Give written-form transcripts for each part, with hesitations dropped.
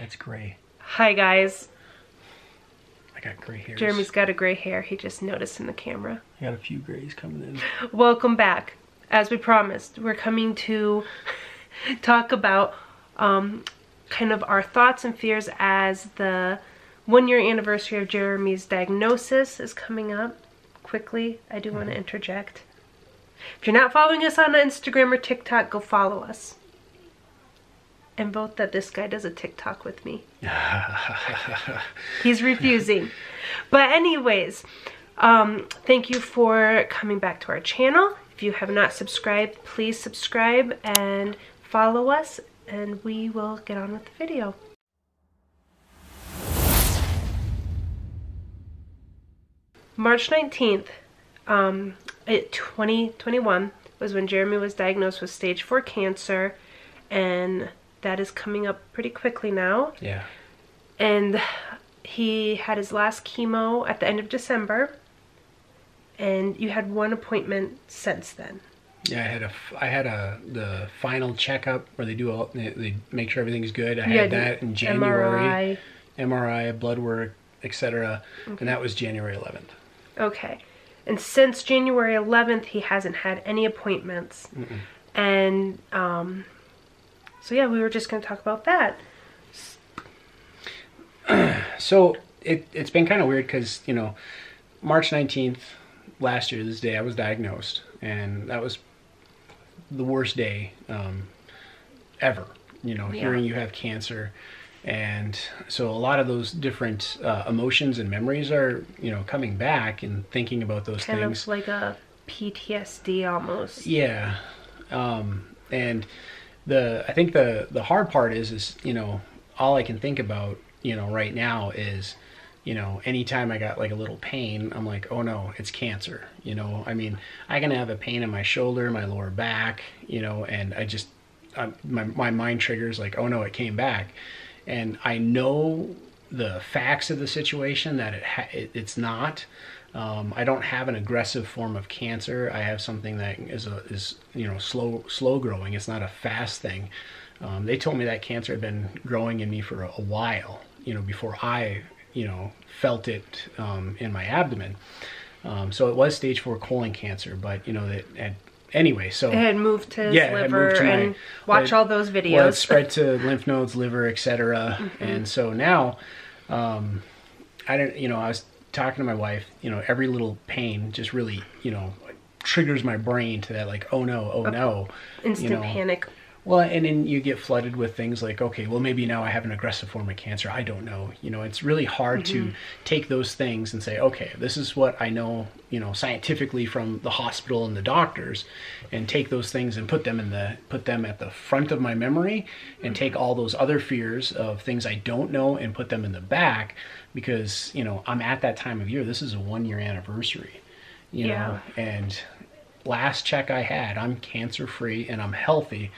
That's gray. Hi guys. I got gray hairs. Jeremy's got a gray hair. He just noticed in the camera. I got a few grays coming in. Welcome back. As we promised, we're coming to talk about kind of our thoughts and fears as the 1-year anniversary of Jeremy's diagnosis is coming up. Quickly, I do want to interject. If you're not following us on Instagram or TikTok, go follow us. And vote that this guy does a TikTok with me. He's refusing. But anyways, thank you for coming back to our channel. If you have not subscribed, please subscribe and follow us, and we will get on with the video. March 19th, 2021 was when Jeremy was diagnosed with stage 4 cancer, and that is coming up pretty quickly now. Yeah. And he had his last chemo at the end of December, and you had one appointment since then. Yeah, I had the final checkup where they make sure everything's good. I had that in January. MRI, blood work, etc. Okay. And that was January 11th. Okay. And since January 11th, he hasn't had any appointments. And so yeah, we were just going to talk about that. So it's been kind of weird because, you know, March 19th last year, this day, I was diagnosed, and that was the worst day ever, you know, hearing you have cancer. And so a lot of those different emotions and memories are, you know, coming back and thinking about those things. Kind of like a PTSD almost. Yeah. And I think the hard part is, you know, all I can think about, you know, right now is, you know, anytime I got like a little pain, I'm like, oh no, it's cancer. You know, I mean, I can have a pain in my shoulder, my lower back, you know, and my mind triggers like, oh no, it came back. And I know the facts of the situation that it's not. I don't have an aggressive form of cancer. I have something that is you know, slow growing. It's not a fast thing. They told me that cancer had been growing in me for a while, you know, before I, you know, felt it in my abdomen. So it was stage 4 colon cancer, but you know, anyway, so it had moved to his liver, and watch all those videos. Well, it spread to lymph nodes, liver, etc. And so now, I was talking to my wife, you know, every little pain just really, you know, triggers my brain to that, like, oh no, no. Instant panic. Well, and then you get flooded with things like, okay, well, maybe now I have an aggressive form of cancer. I don't know. You know, it's really hard to take those things and say, okay, this is what I know, you know, scientifically from the hospital and the doctors, and take those things and put them at the front of my memory, and take all those other fears of things I don't know and put them in the back, because, you know, I'm at that time of year. This is a 1-year anniversary, you know, and last check I had, I'm cancer free and I'm healthy.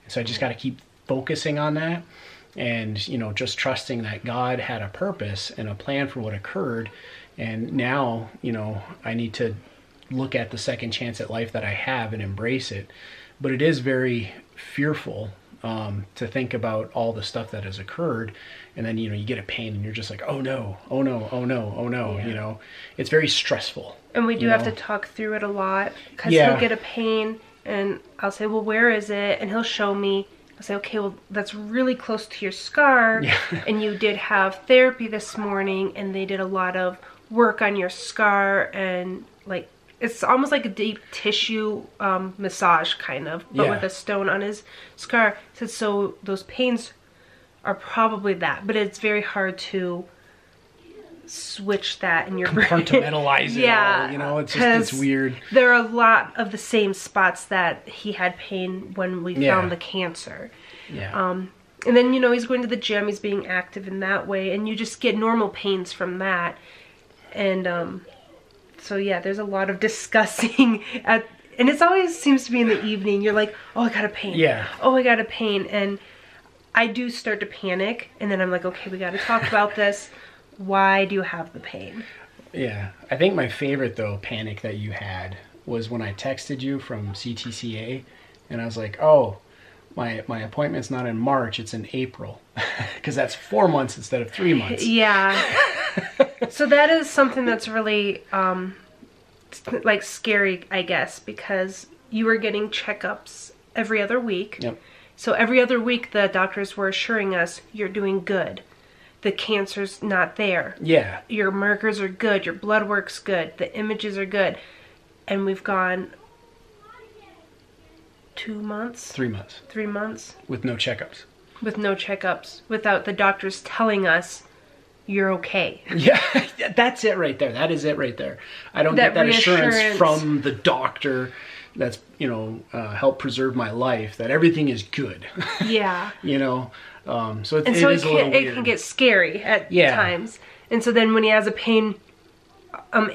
So I just got to keep focusing on that, and, you know, just trusting that God had a purpose and a plan for what occurred. And now, you know, I need to look at the second chance at life that I have and embrace it. But it is very fearful to think about all the stuff that has occurred. And then, you know, you get a pain and you're just like, oh no, oh no, oh no, oh no. You know, it's very stressful. And we do have to talk through it a lot, because he'll get a pain, and I'll say, well, where is it? And he'll show me. I'll say, okay, well, that's really close to your scar. And you did have therapy this morning, and they did a lot of work on your scar, and like, it's almost like a deep tissue massage kind of, but with a stone on his scar. So those pains are probably that, but it's very hard to switch that in your brain. Compartmentalize it all, you know, it's weird. There are a lot of the same spots that he had pain when we found the cancer. And then, you know, he's going to the gym, he's being active in that way, and you just get normal pains from that. And so yeah, there's a lot of discussing and it always seems to be in the evening. You're like, oh, I got a pain. Oh, I got a pain. And I do start to panic, and then I'm like, okay, we got to talk about this. Why do you have the pain? Yeah, I think my favorite, though, panic that you had was when I texted you from CTCA, and I was like, oh, my appointment's not in March, it's in April. Because that's 4 months instead of 3 months. Yeah. So that is something that's really, like, scary, I guess, because you were getting checkups every other week. Yep. So every other week, the doctors were assuring us, you're doing good. The cancer's not there. Yeah. Your markers are good. Your blood work's good. The images are good. And we've gone 2 months? 3 months. 3 months. With no checkups. With no checkups. Without the doctors telling us you're okay. Yeah, that's it right there. That is it right there. I don't get that assurance from the doctor that's, you know, helped preserve my life, that everything is good. Yeah. You know, so it is a little weird. It can get scary at times. And so then when he has a pain,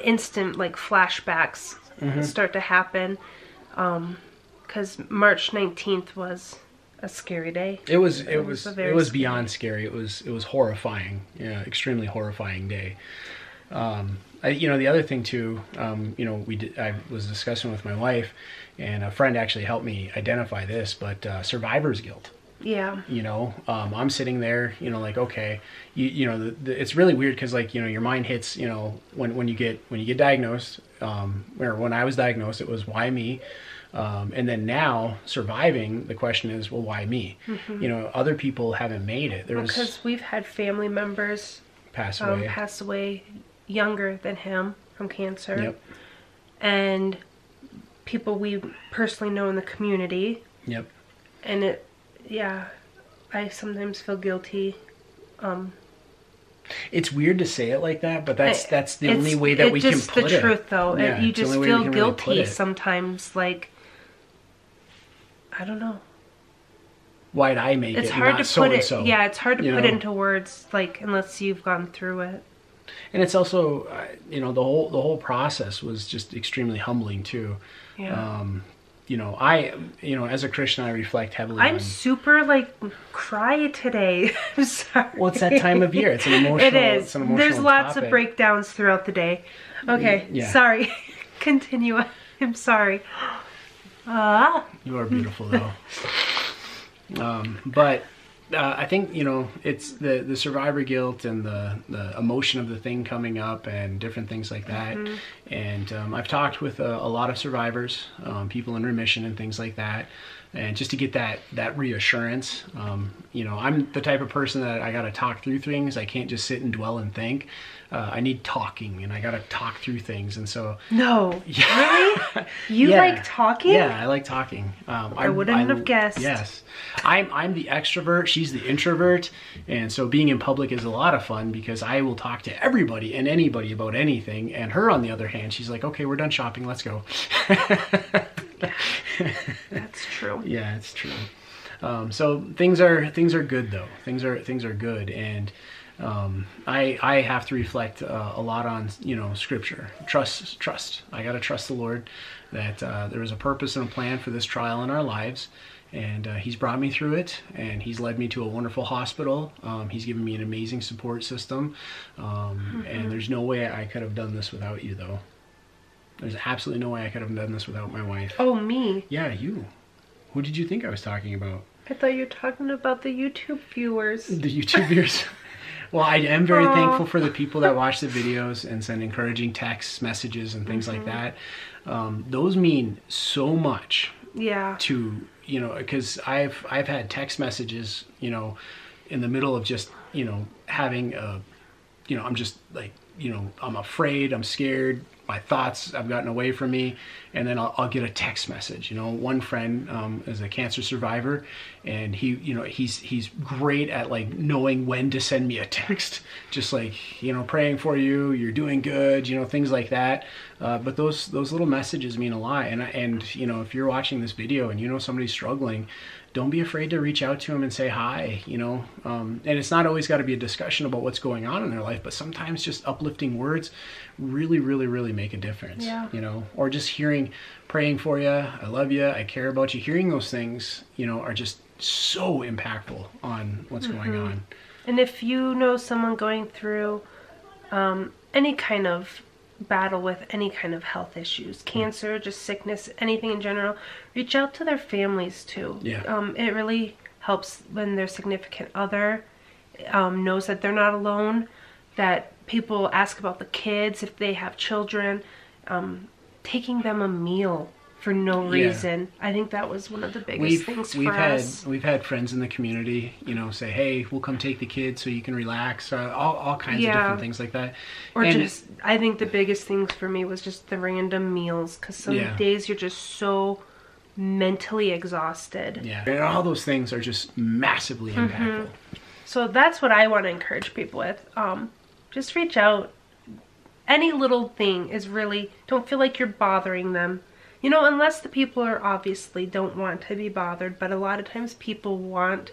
instant, like, flashbacks start to happen. Because March 19th was a scary day. It was beyond scary. It was horrifying. Yeah, extremely horrifying day. You know, the other thing too, you know, I was discussing with my wife, and a friend actually helped me identify this, but survivor's guilt. Yeah. You know, I'm sitting there, you know, like, okay, you know, it's really weird because, like, you know, your mind hits, you know, when you get diagnosed, or when I was diagnosed, it was, why me? And then now surviving, the question is, well, why me? You know, other people haven't made it. Because we've had family members pass away younger than him from cancer. Yep. And people we personally know in the community. Yep. And I sometimes feel guilty. It's weird to say it like that, but that's the only way that we can put it. It's just the truth, though. Yeah, you just feel guilty sometimes, like, I don't know. Why'd I make it? It's hard to put it. Yeah, it's hard to put it into words, like, unless you've gone through it. And it's also, you know, the whole process was just extremely humbling too. Yeah. You know, as a Christian, I reflect heavily. I'm super, like, cry today. I'm sorry. Well, it's that time of year. It's an emotional. It is. It's an emotional There's lots topic. of breakdowns throughout the day. Okay. Yeah. Sorry. Continue. I'm sorry. You are beautiful, though. But I think, you know, it's the survivor guilt and the emotion of the thing coming up and different things like that. And I've talked with a lot of survivors, people in remission and things like that. And just to get that reassurance, you know, I'm the type of person that I got to talk through things. I can't just sit and dwell and think. I need talking, and I got to talk through things. And so... No. Yeah. Really? You like talking? Yeah, I like talking. I wouldn't have guessed. Yes. I'm the extrovert. She's the introvert. And so being in public is a lot of fun because I will talk to everybody and anybody about anything. And her, on the other hand, she's like, okay, we're done shopping. Let's go. That's true. Yeah, it's true. So things are good, though. Things are good. And I have to reflect a lot on, you know, scripture. Trust. I got to trust the Lord that there is a purpose and a plan for this trial in our lives. And he's brought me through it, and he's led me to a wonderful hospital. He's given me an amazing support system. And there's no way I could have done this without you, though. There's absolutely no way I could have done this without my wife. Oh, me? Yeah, you. Who did you think I was talking about? I thought you were talking about the YouTube viewers. The YouTube viewers? Well, I am very thankful for the people that watch the videos and send encouraging text messages and things like that. Those mean so much. Yeah. To, you know, because I've had text messages, you know, in the middle of just, you know, having a, you know, I'm just like, you know, I'm afraid, I'm scared, my thoughts have gotten away from me, and then I'll get a text message. You know, one friend is a cancer survivor, and he, you know, he's great at, like, knowing when to send me a text, just like, you know, praying for you, you're doing good, you know, things like that. But those little messages mean a lot. And you know, if you're watching this video and you know somebody's struggling, don't be afraid to reach out to them and say hi, you know. And it's not always got to be a discussion about what's going on in their life, but sometimes just uplifting words really, really, really make a difference. Yeah. You know, or just praying for you, I love you, I care about you. Hearing those things, you know, are just so impactful on what's going on. And if you know someone going through any kind of battle with any kind of health issues, cancer, just sickness, anything in general, reach out to their families too. It really helps when their significant other knows that they're not alone, that people ask about the kids if they have children, taking them a meal for no reason. I think that was one of the biggest things for us. We've had friends in the community, you know, say, hey, we'll come take the kids so you can relax, all kinds of different things like that. Or just, I think the biggest things for me was just the random meals, because some days you're just so mentally exhausted. And all those things are just massively impactful. So that's what I want to encourage people with. Just reach out. Any little thing is really, don't feel like you're bothering them. You know, unless the people are obviously don't want to be bothered, but a lot of times people want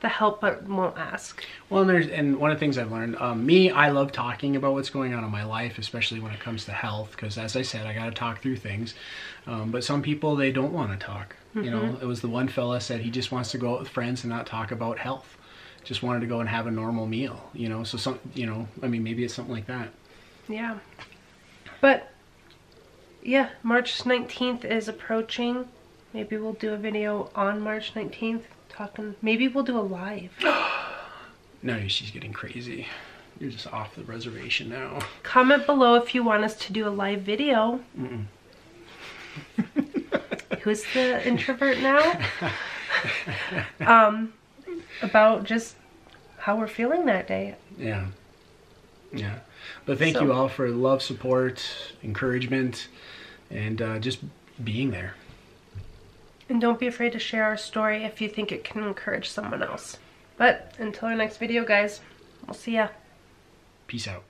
the help but won't ask. Well, and one of the things I've learned, I love talking about what's going on in my life, especially when it comes to health, because as I said, I got to talk through things. But some people, they don't want to talk. You know, it was the one fella said he just wants to go out with friends and not talk about health. Just wanted to go and have a normal meal, you know, so I mean, maybe it's something like that. Yeah. But yeah, March 19th is approaching. Maybe we'll do a video on March 19th talking. Maybe we'll do a live. No, she's getting crazy. You're just off the reservation now. Comment below if you want us to do a live video. Who's the introvert now? About just how we're feeling that day. Yeah. But thank you all for love, support, encouragement, and just being there. And don't be afraid to share our story if you think it can encourage someone else. But until our next video, guys, we'll see ya. Peace out.